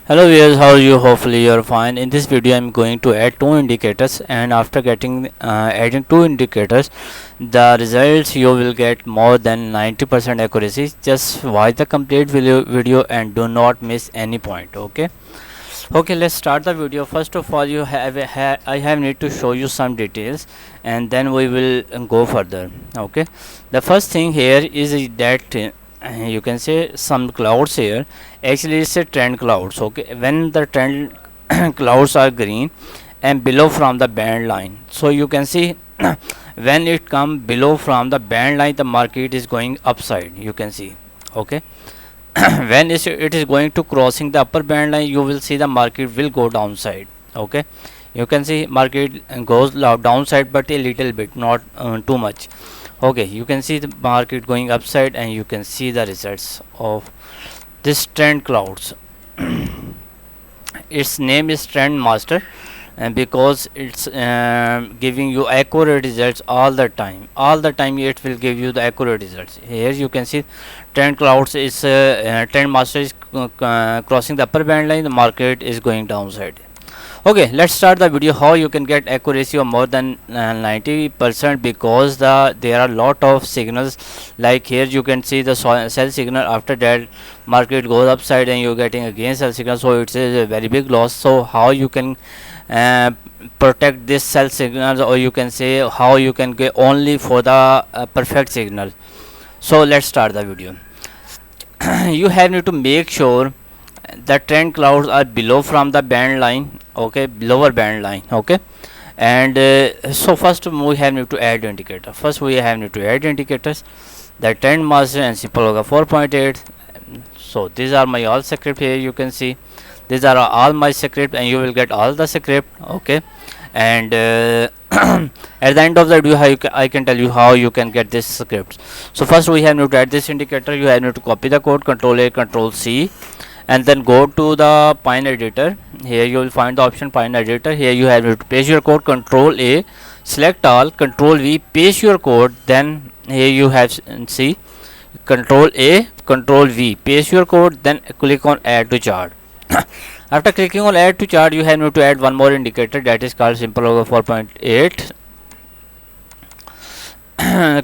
Hello viewers, how are you? Hopefully you are fine. In this video, I am going to add two indicators, and after adding two indicators, the results you will get more than 90% accuracy. Just watch the complete video and do not miss any point. Okay, let's start the video. First of all, I have need to show you some details, and then we will go further. Okay, the first thing here is that you can say some clouds here. Actually, it's a trend clouds. Okay, when the trend clouds are green and below from the band line, so you can see when it come below from the band line, the market is going upside. You can see. Okay, when it is going to crossing the upper band line, you will see the market will go downside. Okay, you can see market goes downside, but a little bit, not too much. Okay, you can see the market going upside, and you can see the results of this trend clouds. Its name is trend master, and because it's giving you accurate results all the time it will give you the accurate results. Here you can see trend clouds is trend master is crossing the upper band line, the market is going downside. Okay, let's start the video how you can get accuracy of more than 90%, because there are lot of signals. Like here you can see the sell signal, after that market goes upside and you're getting again sell signal, so it's a very big loss. So how you can uh, protect this sell signals, or you can say how you can get only for the perfect signal. So let's start the video. You have need to make sure the trend clouds are below from the band line. Okay, lower band line. Okay, and so first we have need to add indicator. First we have need to add indicators, the trend master and simple yoga 4.8. So these are my all script. Here you can see these are all my script, and you will get all the script. Okay, and at the end of the video I can tell you how you can get this script. So first we have need to add this indicator. You have need to copy the code, control A, control C, and then go to the Pine editor. Here you will find the option Pine editor. Here you have to paste your code, control A, select all, control V, paste your code. Then here you have see control A, control V, paste your code, then click on add to chart. After clicking on add to chart, you have to add one more indicator, that is called simple over 4.8.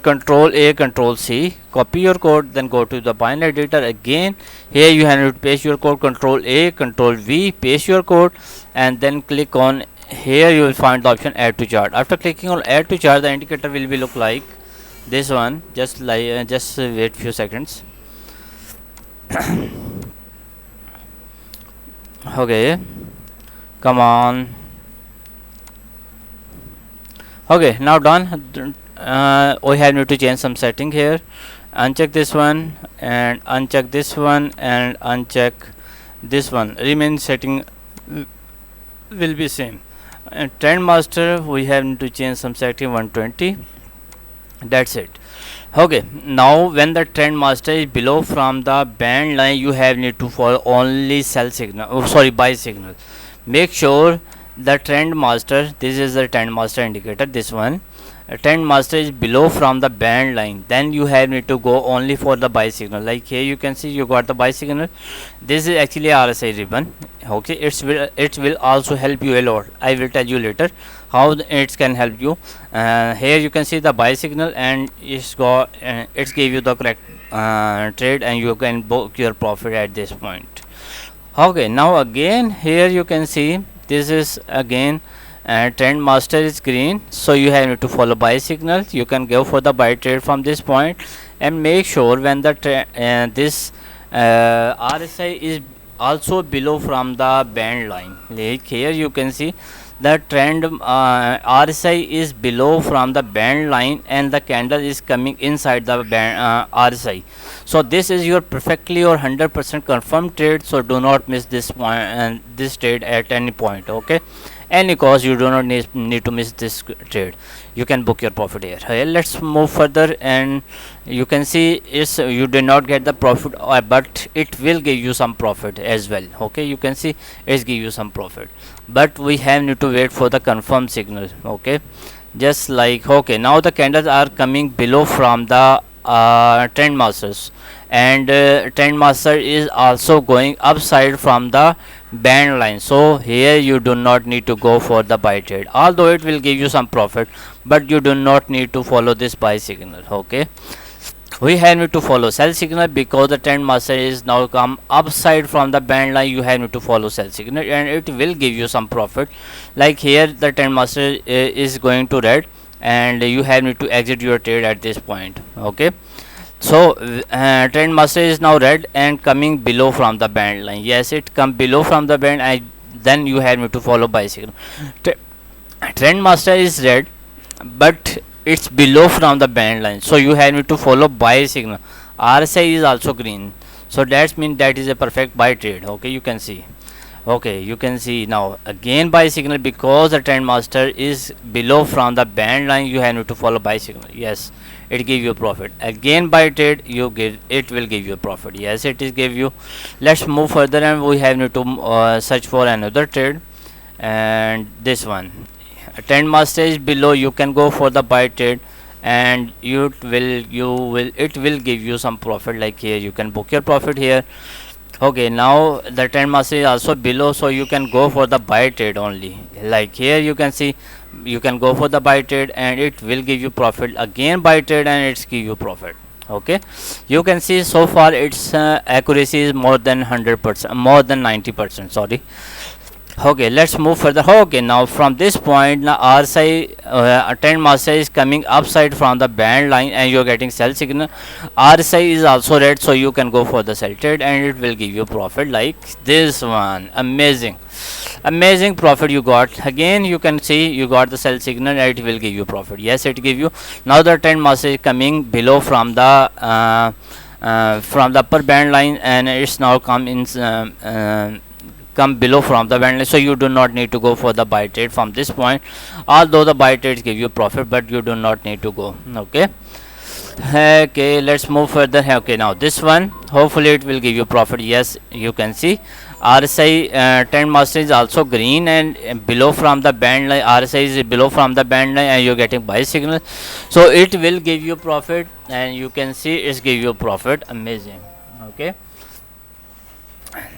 Control A, control C, copy your code, then go to the Pine editor again. Here you have to paste your code, control A, control V, paste your code, and then click on here. You will find the option add to chart. After clicking on add to chart, the indicator will be look like this one. Just wait few seconds. Okay, come on. Okay, now done. We have need to change some setting here. Uncheck this one and uncheck this one and uncheck this one. Remain setting will be same. And trend master we have to change some setting 120. That's it. Okay, now when the trend master is below from the band line, you have need to follow only sell signal. Oh, sorry, buy signal. Make sure the trend master, this is the trend master indicator, this one, trend master is below from the band line, then you have need to go only for the buy signal. Like here you can see you got the buy signal. This is actually RSI ribbon. Okay, it will also help you a lot. I will tell you later how it can help you. Here you can see the buy signal, and it's give you the correct trade, and you can book your profit at this point. Okay, now again here you can see this is again trend master is green, so you have to follow buy signal. You can go for the buy trade from this point, and make sure when the this RSI is also below from the band line. Like here you can see the trend RSI is below from the band line, and the candle is coming inside the band RSI. So this is your perfectly or 100% confirmed trade. So do not miss this point and this trade at any point. Okay, any cost, you do not need to miss this trade. You can book your profit here. Okay, let's move further, and you can see is you did not get the profit, but it will give you some profit as well. Okay, you can see it's give you some profit, but we have need to wait for the confirm signal. Okay, just like okay, now the candles are coming below from the trend masters, and trend master is also going upside from the band line. So here you do not need to go for the buy trade, although it will give you some profit, but you do not need to follow this buy signal. Okay, we have need to follow sell signal because the trend master is now come upside from the band line. You have need to follow sell signal and it will give you some profit. Like here the trend master is going to red, and you have need to exit your trade at this point. Okay, so trend master is now red and coming below from the band line. Yes, it come below from the band, then you have need to follow buy signal. Trend master is red, but it's below from the band line, so you have need to follow buy signal. RSI is also green, so that means that is a perfect buy trade. Okay, you can see. Okay, you can see now again buy signal because the trend master is below from the band line. You have to follow buy signal. Yes, it give you profit. Again buy trade, you give it will give you profit. Yes, it is give you. Let's move further and we have to search for another trade, and this one trend master is below. You can go for the buy trade and you will it will give you some profit. Like here you can book your profit here. Okay, now the trend master is also below, so you can go for the buy trade only. Like here you can see you can go for the buy trade and it will give you profit. Again buy trade and it's give you profit. Okay, you can see so far its accuracy is more than 100%, more than 90%, sorry. Okay, let's move further. Okay, now from this point now RSI trend master is coming upside from the band line and you're getting sell signal. RSI is also red, so you can go for the sell trade and it will give you profit. Like this one, amazing profit you got. Again you can see you got the sell signal and it will give you profit. Yes, it give you. Now the trend master is coming below from the upper band line and it's now come below from the band line, so you do not need to go for the buy trade from this point, although the buy trades give you profit, but you do not need to go. Okay, let's move further. Okay, now this one hopefully it will give you profit. Yes, you can see RSI trend master is also green and below from the band line. RSI is below from the band line and you're getting buy signal, so it will give you profit, and you can see it's give you profit. Amazing. Okay,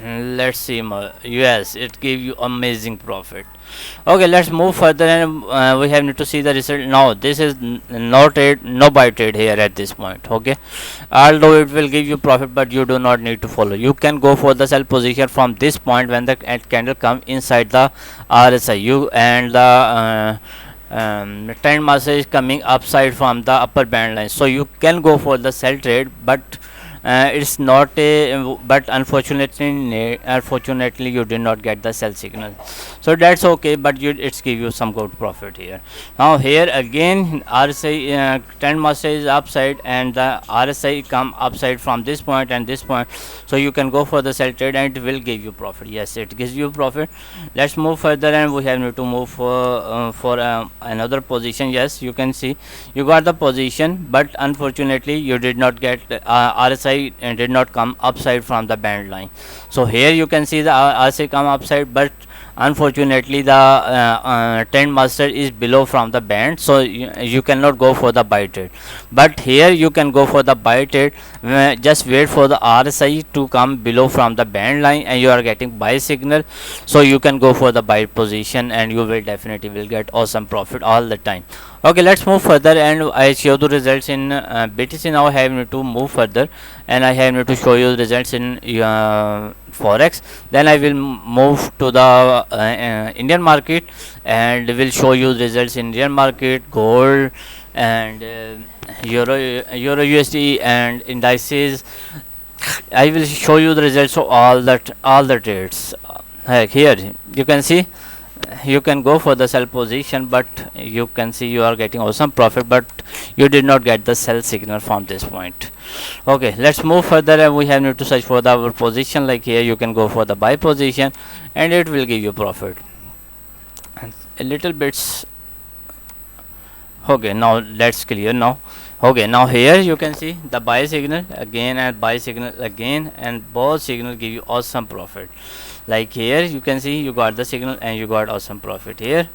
let's see more. Yes, it gave you amazing profit. Okay, let's move further and we have need to see the result. Now this is no trade, no buy trade here at this point. Okay, although it will give you profit, but you do not need to follow. You can go for the sell position from this point when the candle come inside the RSI. You and the trend master is coming upside from the upper band line, so you can go for the sell trade, but it's not a but unfortunately you did not get the sell signal, so that's okay, but it's give you some good profit here. Now here again RSI trend master is upside and the RSI come upside from this point and this point, so you can go for the sell trade and it will give you profit. Yes, it gives you profit. Let's move further and we have need to move for another position. Yes, you can see you got the position, but unfortunately you did not get RSI and did not come upside from the band line. So here you can see the RSI come upside, but unfortunately the trend master is below from the band, so you cannot go for the buy trade. But here you can go for the buy trade. Just wait for the RSI to come below from the band line and you are getting buy signal, so you can go for the buy position and you will definitely will get awesome profit all the time. Okay, let's move further and I show the results in BTC. Now I have need to move further and I have need to show you the results in Forex. Then I will move to the Indian market and will show you the results in Indian market, gold and euro USD and indices. I will show you the results of all the trades. Here you can see you can go for the sell position, but you can see you are getting awesome profit, but you did not get the sell signal from this point. Okay, let's move further and we have need to search for the our position. Like here you can go for the buy position and it will give you profit a little bits. Okay, now let's clear now. Okay, now here you can see the buy signal again and buy signal again, and both signal give you awesome profit. Like here you can see you got the signal and you got awesome profit here.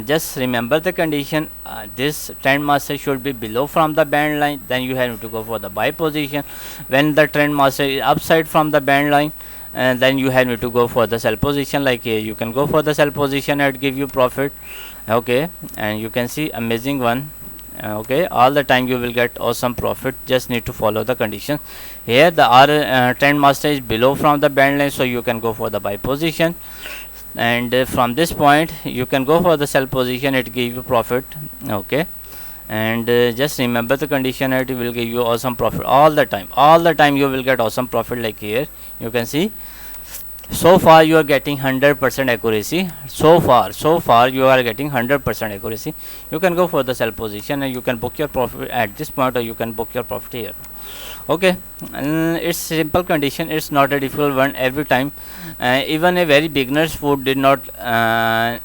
Just remember the condition, this trend master should be below from the band line, then you have to go for the buy position. When the trend master is upside from the band line, and then you have to go for the sell position. Like here you can go for the sell position and give you profit. Okay, and you can see amazing one. Okay, all the time you will get awesome profit, just need to follow the condition. Here the trend master is below from the band line, so you can go for the buy position, and from this point you can go for the sell position, it give you profit. Okay, and just remember the condition, it will give you awesome profit all the time. All the time you will get awesome profit. Like here you can see, so far you are getting 100% accuracy. So far you are getting 100% accuracy. You can go for the sell position and you can book your profit at this point, or you can book your profit here. Okay, and it's simple condition, it's not a difficult one. Every time, even a very beginners who did not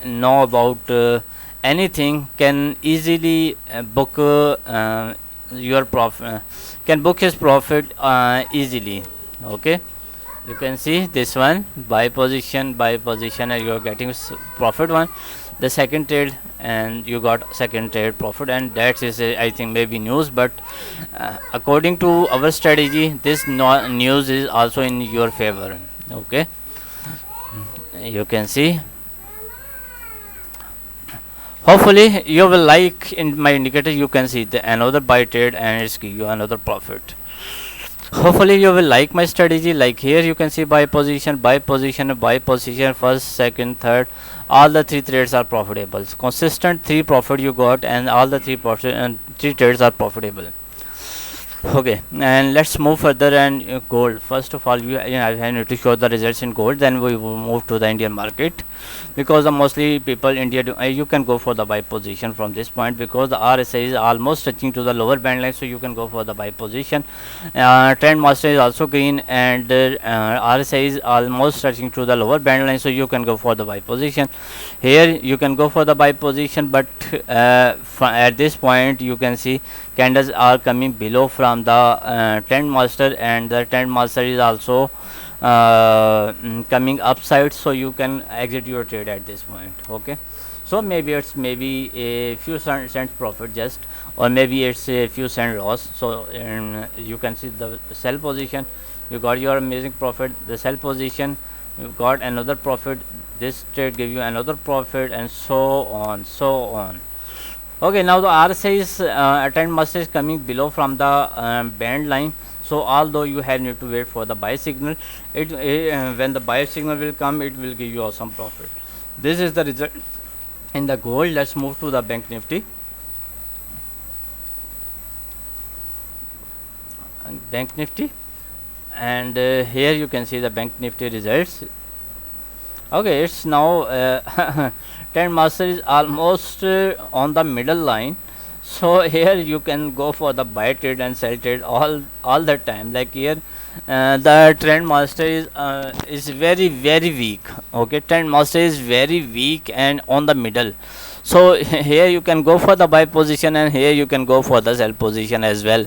know about anything can easily book your profit, can book his profit easily. Okay, you can see this one, buy position, and you are getting profit one. The second trade, and you got second trade profit, and that is I think maybe news, but according to our strategy, this news is also in your favor. Okay, you can see, hopefully you will like in my indicator, you can see the another buy trade and it's give you another profit. Hopefully you will like my strategy. Like here you can see buy position, first, second, third, all the three trades are profitable. Consistent three profit you got, and all the three profit and three trades are profitable. Okay, and let's move further. And gold, first of all I need to show the results in gold, then we will move to the Indian market, because the mostly people India do, you can go for the buy position from this point, because the RSI is almost touching to the lower band line, so you can go for the buy position. Trend master is also green, and RSI is almost touching to the lower band line, so you can go for the buy position. Here you can go for the buy position, but at this point you can see candles are coming below from the trend master, and the trend master is also coming upside, so you can exit your trade at this point. Okay, so maybe it's maybe a few cents profit just, or maybe it's a few cent loss. So you can see the sell position, you got your amazing profit. The sell position, you got another profit. This trade give you another profit, and so on. Okay, now the RSI is trend master is coming below from the band line, so although you have need to wait for the buy signal, when the buy signal will come, it will give you awesome profit. This is the result in the gold. Let's move to the bank nifty. And here you can see the bank nifty results. Okay, it's now trend master is almost on the middle line, so here you can go for the buy trade and sell trade all the time. Like here the trend master is very weak. Okay, trend master is very weak and on the middle, so here you can go for the buy position, and here you can go for the sell position as well.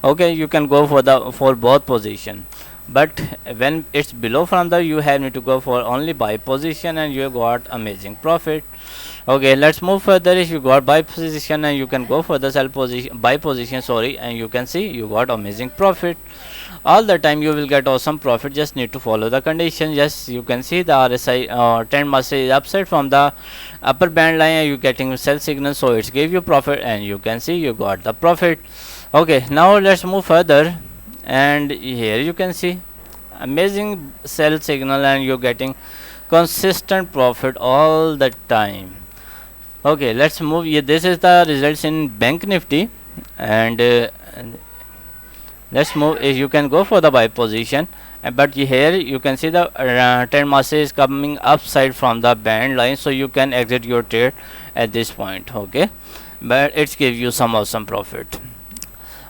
Okay, you can go for both position, but when it's below from the, you have need to go for only buy position, and you got amazing profit. Okay, let's move further. If you got buy position, and you can go for the sell position, buy position, sorry, and you can see you got amazing profit. All the time you will get awesome profit, just need to follow the condition. Yes, you can see the RSI trend master is upside from the upper band line, and you getting sell signal, so it's give you profit, and you can see you got the profit. Okay, now let's move further, and here you can see amazing sell signal, and you're getting consistent profit all the time. Okay, let's move. Yeah, this is the results in bank nifty, and let's move. You can go for the buy position, but here you can see the trend master is coming upside from the band line, so you can exit your trade at this point. Okay, but it's give you some awesome profit.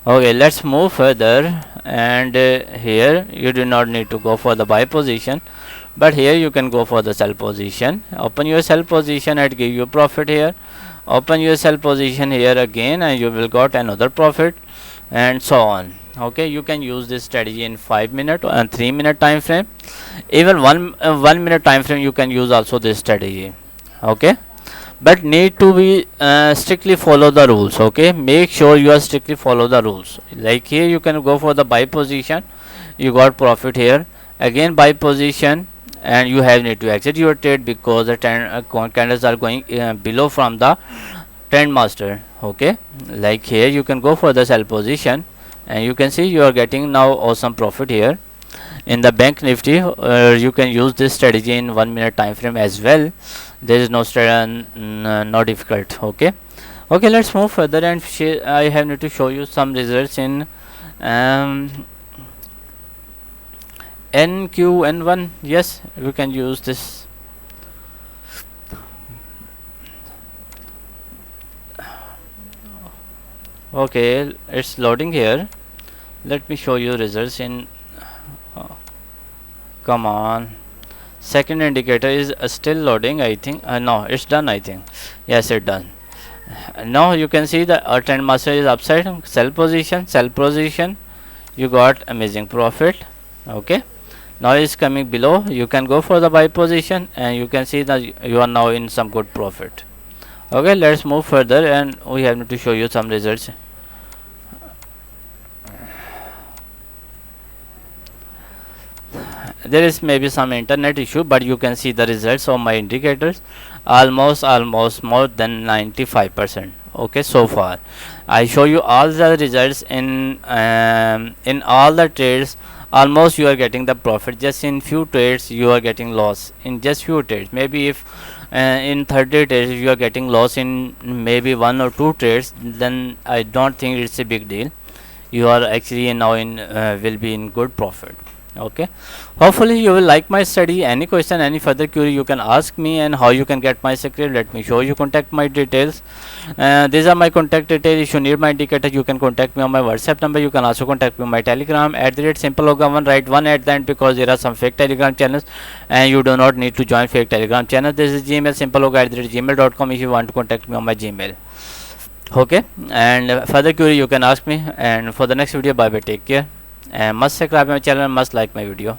Okay, let's move further, and here you do not need to go for the buy position, but here you can go for the sell position. Open your sell position and give you profit here. Open your sell position here again, and you will got another profit, and so on. Okay, you can use this strategy in 5 minute and 3 minute time frame, even 1 minute time frame you can use also this strategy. Okay, but need to be strictly follow the rules. Okay, make sure you are strictly follow the rules. Like here you can go for the buy position, you got profit here, again buy position, and you have need to exit your trade because the candles are going below from the trend master. Okay, like here you can go for the sell position, and you can see you are getting now awesome profit here. In the bank nifty, you can use this strategy in 1 minute time frame as well. There is no difficult. Okay, okay, let's move further, and I have need to show you some results in um, NQN1. Yes, we can use this. Okay, it's loading here. Let me show you results in come on. Second indicator is still loading, I think. No, it's done, I think. Yes, it's done. Now you can see the trend master is upside, sell position, you got amazing profit. Okay, now it's coming below, you can go for the buy position, and you can see that you are now in some good profit. Okay, let's move further, and we have to show you some results. There is maybe some internet issue, but you can see the results of my indicators, almost more than 95%. Okay, so far I show you all the results in all the trades. Almost you are getting the profit. Just in few trades you are getting loss in just few trades. Maybe if in 30 trades you are getting loss in maybe one or two trades, then I don't think it's a big deal. You are actually now in will be in good profit. Okay, hopefully you will like my study. Any question, any further query, you can ask me. And how you can get my secret, let me show you. Contact my details. These are my contact details. If you need my indicator, you can contact me on my WhatsApp number. You can also contact me on my Telegram at @simpleyoga1. Write one at the end because there are some fake Telegram channels, and you do not need to join fake Telegram channel. This is Gmail, simpleyoga@gmail.com if you want to contact me on my Gmail. Okay, and further query you can ask me. And for the next video, bye bye, take care, and must subscribe my channel, must like my video.